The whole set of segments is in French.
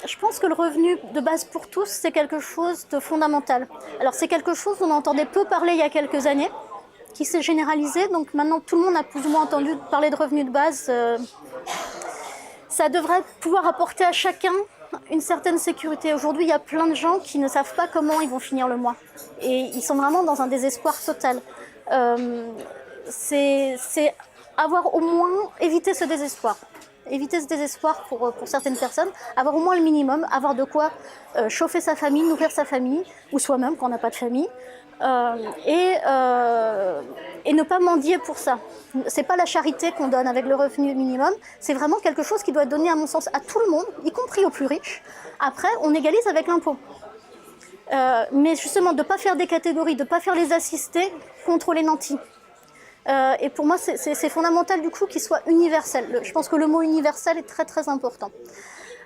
Je pense que le revenu de base pour tous, c'est quelque chose de fondamental. Alors c'est quelque chose dont on entendait peu parler il y a quelques années, qui s'est généralisé. Donc maintenant, tout le monde a plus ou moins entendu parler de revenu de base. Ça devrait pouvoir apporter à chacun une certaine sécurité. Aujourd'hui, il y a plein de gens qui ne savent pas comment ils vont finir le mois. Et ils sont vraiment dans un désespoir total. C'est avoir au moins évité ce désespoir. Éviter ce désespoir pour certaines personnes, avoir au moins le minimum, avoir de quoi chauffer sa famille, nourrir sa famille, ou soi-même quand on n'a pas de famille, et ne pas mendier pour ça. C'est pas la charité qu'on donne avec le revenu minimum, c'est vraiment quelque chose qui doit être donné à mon sens à tout le monde, y compris aux plus riches. Après, on égalise avec l'impôt. Mais justement, de ne pas faire des catégories, de ne pas faire les assistés contre les nantis. Et pour moi, c'est fondamental du coup qu'il soit universel. Je pense que le mot universel est très très important.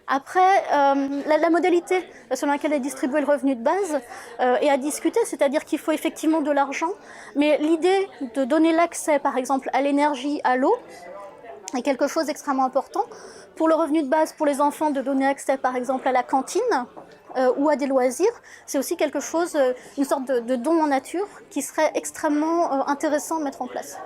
Après, la modalité sur laquelle est distribué le revenu de base est à discuter, c'est-à-dire qu'il faut effectivement de l'argent, mais l'idée de donner l'accès par exemple à l'énergie, à l'eau, est quelque chose d'extrêmement important. Pour le revenu de base, pour les enfants, de donner accès par exemple à la cantine, ou à des loisirs, c'est aussi quelque chose, une sorte de don en nature qui serait extrêmement intéressant à mettre en place.